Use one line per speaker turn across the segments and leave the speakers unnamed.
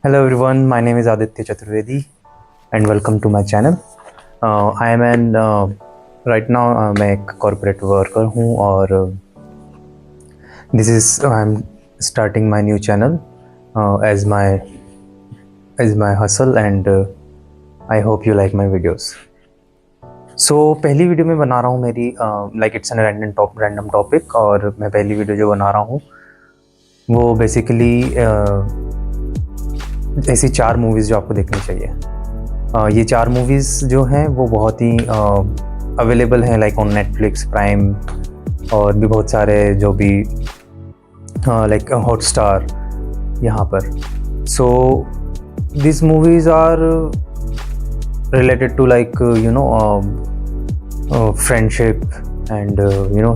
Hello everyone, my name is Aditya Chaturvedi and welcome to my channel. I am an right now मैं एक corporate worker हूँ और this is I'm starting my new channel as my hustle and I hope you like my videos. So पहली video मैं बना रहा हूँ मेरी like it's an random topic और मैं पहली वीडियो जो बना रहा हूँ वो बेसिकली ऐसी 4 मूवीज़ जो आपको देखनी चाहिए। ये 4 मूवीज़ जो हैं वो बहुत ही अवेलेबल हैं लाइक ऑन नेटफ्लिक्स, प्राइम और भी बहुत सारे जो भी लाइक हॉटस्टार यहाँ पर। So this movies are related to like friendship and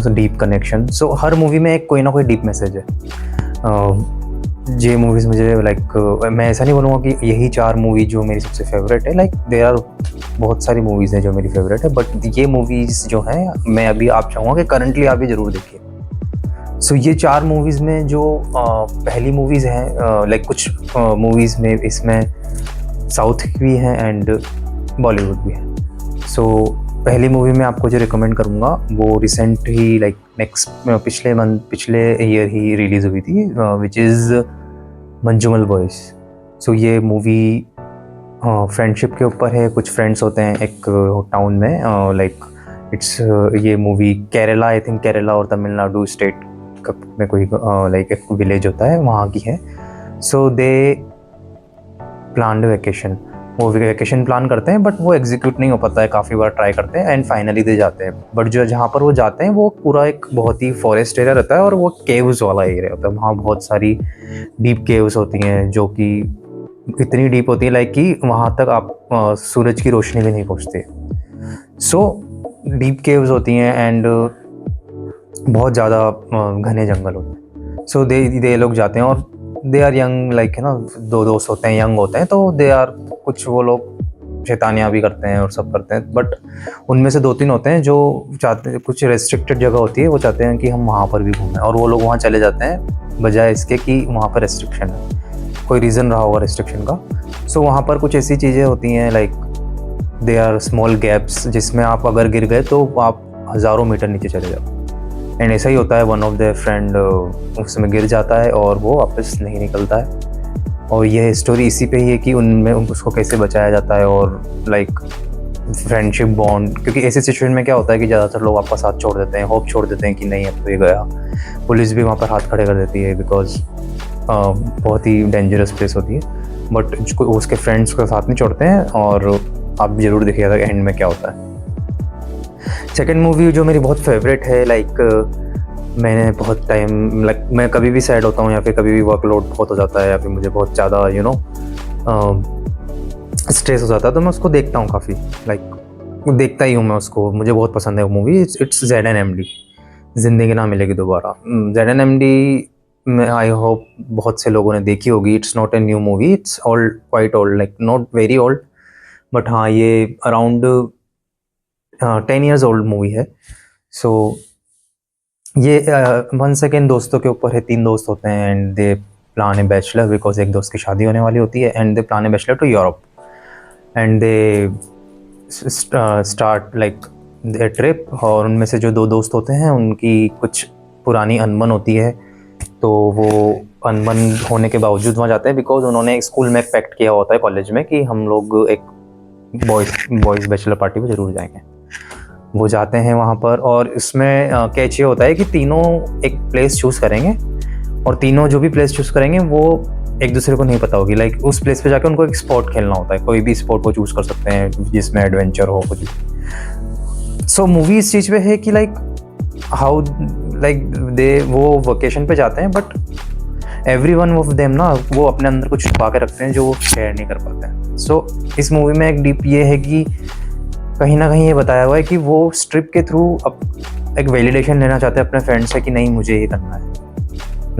deep connection. So हर मूवी में एक कोई ना कोई डीप मैसेज है। ये मूवीज़ मुझे लाइक मैं ऐसा नहीं बोलूँगा कि यही 4 मूवी जो मेरी सबसे फेवरेट है, लाइक देयर आर बहुत सारी मूवीज़ हैं जो मेरी फेवरेट है, बट ये मूवीज़ जो हैं मैं अभी आप चाहूँगा कि करंटली आप ये ज़रूर देखिए। सो ये 4 मूवीज़ में जो पहली मूवीज़ हैं लाइक कुछ मूवीज़ में इसमें साउथ की भी हैं एंड बॉलीवुड भी है। सो पहली मूवी मैं आपको जो रिकमेंड करूँगा वो रिसेंट ही लाइक पिछले ईयर ही रिलीज़ हुई थी विच इज़ मंजूमल बॉयज़। सो ये मूवी फ्रेंडशिप के ऊपर है। कुछ फ्रेंड्स होते हैं एक टाउन में लाइक इट्स ये movie Kerala, I think Kerala और तमिलनाडु स्टेट में कोई लाइक एक विलेज होता है वहाँ की है। सो दे प्लान्ड वेकेशन, वो वेकेशन प्लान करते हैं बट वो एग्जीक्यूट नहीं हो पाता है, काफ़ी बार ट्राई करते हैं एंड फाइनली दे जाते हैं। बट जो जहाँ पर वो जाते हैं वो पूरा एक बहुत ही फॉरेस्ट एरिया रहता है और वो केव्स वाला एरिया होता है। वहाँ बहुत सारी डीप केव्स होती हैं जो कि इतनी डीप होती है लाइक कि वहाँ तक आप सूरज की रोशनी भी नहीं पहुँचती। सो डीप केव्स होती हैं एंड बहुत ज़्यादा घने जंगल होते हैं। सो दे लोग जाते हैं और दे आर यंग, लाइक है ना, 2 दोस्त होते हैं, यंग होते हैं, तो दे आर कुछ वो लोग शैतानियाँ भी करते हैं और सब करते हैं। बट उनमें से 2-3 होते हैं जो चाहते हैं, कुछ रेस्ट्रिक्टेड जगह होती है, वो चाहते हैं कि हम वहाँ पर भी घूमें और वो लोग वहाँ चले जाते हैं बजाय इसके कि वहाँ पर रेस्ट्रिक्शन है, कोई रीज़न रहा होगा रेस्ट्रिक्शन का। सो वहाँ पर कुछ ऐसी चीज़ें होती हैं like they are small gaps जिसमें आप अगर गिर गए तो आप हज़ारों मीटर नीचे चले जाओ। एंड ऐसा ही होता है, वन ऑफ द फ्रेंड उसमें गिर जाता है और वो वापस नहीं निकलता है। और यह स्टोरी इसी पे ही है कि उनमें उसको कैसे बचाया जाता है और लाइक फ्रेंडशिप बॉन्ड, क्योंकि ऐसे सिचुएशन में क्या होता है कि ज़्यादातर लोग आपका साथ छोड़ देते हैं, होप छोड़ देते हैं कि नहीं अब तो ये गया। पुलिस भी वहाँ पर हाथ खड़े कर देती है बिकॉज बहुत ही डेंजरस प्लेस होती है, बट उसके फ्रेंड्स के साथ नहीं छोड़ते हैं और आप ज़रूर देखिएगा एंड में क्या होता है। सेकेंड मूवी जो मेरी बहुत फेवरेट है, लाइक मैंने बहुत टाइम लाइक मैं कभी भी सैड होता हूँ या फिर कभी भी वर्कलोड बहुत हो जाता है या फिर मुझे बहुत ज़्यादा स्ट्रेस हो जाता है तो मैं उसको देखता हूँ काफ़ी, लाइक देखता ही हूँ मैं उसको, मुझे बहुत पसंद है वो मूवी। इट्स ZNMD, ज़िंदगी ना मिलेगी दोबारा। ZNMD में आई होप बहुत से लोगों ने देखी होगी। It's not a new movie, it's old, quite old, like not very old, but हाँ ये अराउंड 10 ईयर्स ओल्ड मूवी है। सो ये 1 सेकेंड दोस्तों के ऊपर है। 3 दोस्त होते हैं and they plan a bachelor because एक दोस्त की शादी होने वाली होती है and they plan a bachelor to Europe and they start like a trip. और उनमें से जो 2 दोस्त होते हैं उनकी कुछ पुरानी अनबन होती है, तो वो अनबन होने के बावजूद वहाँ जाते हैं बिकॉज उन्होंने स्कूल में एक पैक्ट किया होता है कॉलेज में कि हम लोग एक बॉयज़ बैचलर पार्टी में ज़रूर जाएंगे। वो जाते हैं वहाँ पर और इसमें कैच ये होता है कि तीनों एक प्लेस चूज़ करेंगे और तीनों जो भी प्लेस चूज़ करेंगे वो एक दूसरे को नहीं पता होगी। लाइक उस प्लेस पे जाकर उनको एक स्पोर्ट खेलना होता है, कोई भी स्पोर्ट को चूज़ कर सकते हैं जिसमें एडवेंचर हो कुछ भी। सो मूवी इस चीज़ पे है कि लाइक हाउ लाइक वो वेकेशन पे जाते हैं but every one of them ना वो अपने अंदर कुछ छुपा के रखते हैं जो वो शेयर नहीं कर पाते हैं। सो इस मूवी में एक डीप ये है कि कहीं ना कहीं ये बताया हुआ है कि वो स्ट्रिप के थ्रू अब एक वैलिडेशन लेना चाहते हैं अपने फ्रेंड से कि नहीं मुझे ये करना है,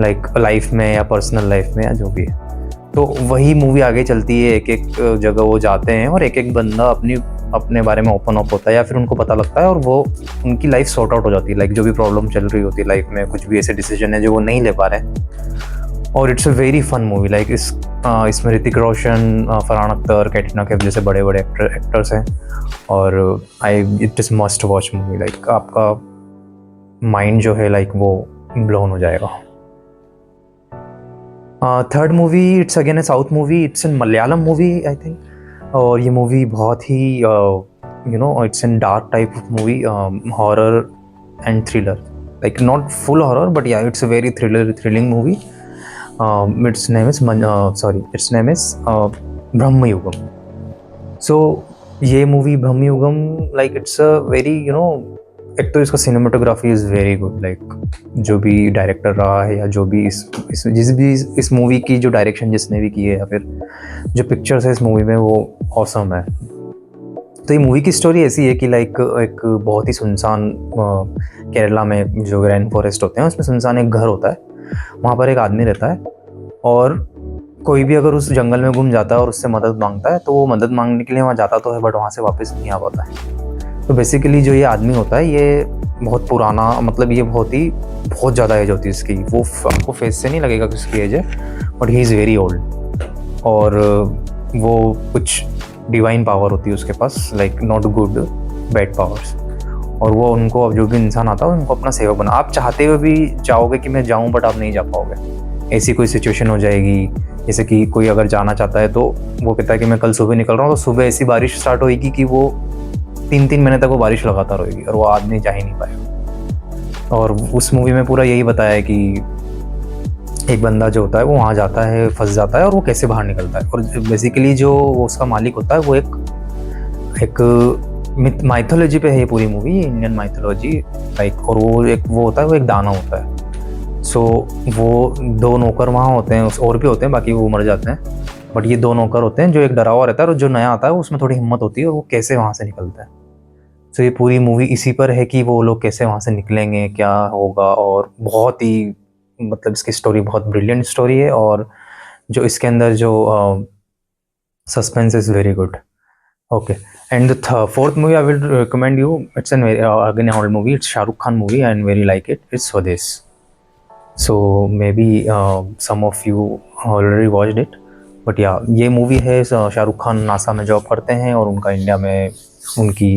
लाइक लाइफ में या पर्सनल लाइफ में या जो भी है। तो वही मूवी आगे चलती है, एक एक जगह वो जाते हैं और एक एक बंदा अपने बारे में ओपन अप होता है या फिर उनको पता लगता है और वो उनकी लाइफ सॉर्ट आउट हो जाती है। लाइक जो भी प्रॉब्लम चल रही होती है लाइफ में, कुछ भी ऐसे डिसीजन है जो वो नहीं ले पा रहे हैं और it's a very fun movie. Like इसमें ऋतिक रोशन, फरहान अख्तर, कैटरीना कैफ जैसे बड़े बड़े एक्टर्स हैं। और it is must watch movie. Like आपका माइंड जो है लाइक वो ब्लोन हो जाएगा। Third movie, it's again a south movie, it's in Malayalam movie I think. और ये मूवी बहुत ही it's in dark type of movie, horror and thriller. Like not full horror but yeah it's a very thrilling movie. its name is Bramayugam. So ये movie Bramayugam, like it's a very एक तो इसका cinematography is very good. Like जो भी director रहा है या जो भी इस मूवी की जो डायरेक्शन जिसने भी की है या फिर जो पिक्चर्स है इस मूवी में वो ऑसम है। तो ये मूवी की स्टोरी ऐसी है कि लाइक एक बहुत ही सुनसान केरला में जो रेन फॉरेस्ट होते हैं उसमें सुनसान एक घर होता है। वहाँ पर एक आदमी रहता है और कोई भी अगर उस जंगल में गुम जाता है और उससे मदद मांगता है तो वो मदद मांगने के लिए वहाँ जाता तो है बट वहाँ से वापस नहीं आ पाता है। तो बेसिकली जो ये आदमी होता है ये बहुत पुराना, मतलब ये बहुत ज़्यादा एज होती है इसकी। वो आपको फेस से नहीं लगेगा कि उसकी एज है but he is very old. और वो कुछ डिवाइन पावर होती है उसके पास, like not good, bad powers. और वो उनको, अब जो भी इंसान आता है उनको अपना सेवक बना। आप चाहते हुए भी चाहोगे कि मैं जाऊं बट आप नहीं जा पाओगे। ऐसी कोई सिचुएशन हो जाएगी जैसे कि कोई अगर जाना चाहता है तो वो कहता है कि मैं कल सुबह निकल रहा हूँ, तो सुबह ऐसी बारिश स्टार्ट होएगी कि वो 3-3 महीने तक वो बारिश लगातार होएगी और वो आदमी जा ही नहीं पाएगा। और उस मूवी में पूरा यही बताया है कि एक बंदा जो होता है वो वहाँ जाता है, फंस जाता है और वो कैसे बाहर निकलता है। और बेसिकली जो उसका मालिक होता है वो एक माइथोलॉजी पे है ये पूरी मूवी, इंडियन माइथोलॉजी लाइक। और वो होता है, वो एक दानव होता है। सो वो 2 नौकर वहाँ होते हैं, और भी होते हैं, बाकी वो मर जाते हैं। बट ये 2 नौकर होते हैं, जो एक डरा हुआ रहता है और जो नया आता है उसमें थोड़ी हिम्मत होती है और वो कैसे वहाँ से निकलता है। सो ये पूरी मूवी इसी पर है कि वो लोग कैसे वहाँ से निकलेंगे, क्या होगा। और बहुत ही, मतलब इसकी स्टोरी बहुत ब्रिलियंट स्टोरी है। और जो इसके अंदर जो suspense is very good. Okay, and the fourth movie I will recommend you. It's again a horror movie. It's Shah Rukh Khan movie and very like it. It's Swades. So maybe some of you already watched it. But yeah, ये movie है, Shahrukh Khan NASA में job करते हैं और उनका India में उनके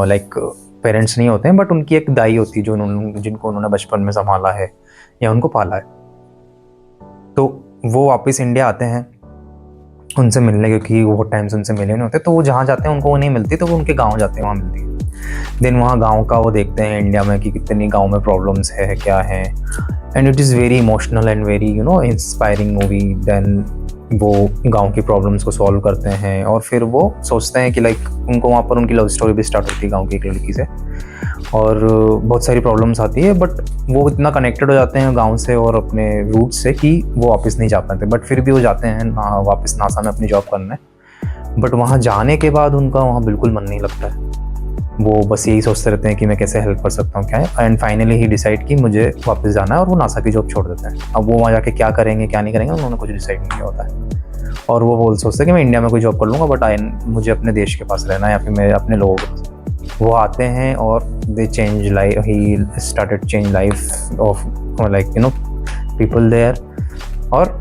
like parents नहीं होते हैं बट उनकी एक दाई होती है जिनको उन्होंने बचपन में संभाला है या उनको पाला है। तो वो वापस इंडिया आते हैं उनसे मिलने, क्योंकि वो बहुत टाइम से उनसे मिले नहीं होते। तो वो जहाँ जाते हैं उनको वो नहीं मिलती, तो वो उनके गांव जाते हैं, वहाँ मिलती है। देन वहाँ गांव का वो देखते हैं इंडिया में कि कितनी गांव में प्रॉब्लम्स है, क्या है। And it is very emotional and very inspiring movie. Then वो गांव की प्रॉब्लम्स को सॉल्व करते हैं और फिर वो सोचते हैं कि लाइक उनको वहाँ पर उनकी लव स्टोरी भी स्टार्ट होती है गाँव की एक लड़की से। और बहुत सारी प्रॉब्लम्स आती है बट वो इतना कनेक्टेड हो जाते हैं गांव से और अपने रूट से कि वो वापस नहीं जा पाते। बट फिर भी वो जाते हैं वापस नासा में अपनी जॉब करने। बट वहाँ जाने के बाद उनका वहाँ बिल्कुल मन नहीं लगता है। वो बस यही सोचते रहते हैं कि मैं कैसे हेल्प कर सकता हूँ, क्या है। एंड फाइनली ही डिसाइड कि मुझे वापस जाना है और वो नासा की जॉब छोड़ देते हैं। अब वो वहाँ जाके क्या करेंगे क्या नहीं करेंगे उन्होंने कुछ डिसाइड नहीं किया होता है। और वो सोचते हैं कि मैं इंडिया में कोई जॉब कर लूँगा बट मुझे अपने देश के पास रहना है या फिर मैं अपने लोगों के पास। वो आते हैं और they change life, he started change life of people there और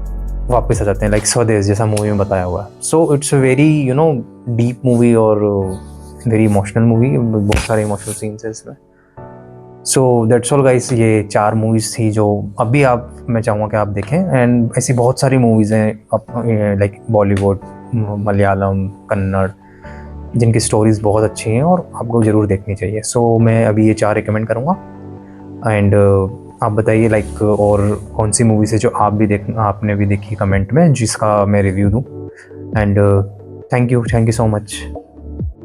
वापस आ जाते हैं लाइक स्वदेश जैसा मूवी में बताया हुआ है। So it's a very deep movie और वेरी इमोशनल मूवी, बहुत सारे इमोशनल सीन्स है इसमें। सो दैट्स ऑल गाइस, ये 4 मूवीज़ थी जो अभी मैं चाहूँगा कि आप देखें। एंड ऐसी बहुत सारी मूवीज़ हैं लाइक बॉलीवुड, मलयालम, कन्नड़, जिनकी स्टोरीज़ बहुत अच्छी हैं और आपको ज़रूर देखनी चाहिए। सो मैं अभी ये 4 रिकमेंड करूँगा। एंड आप बताइए लाइक और कौन सी मूवीज़ है जो आपने भी देखी कमेंट में, जिसका मैं रिव्यू दूँ। And thank you so much.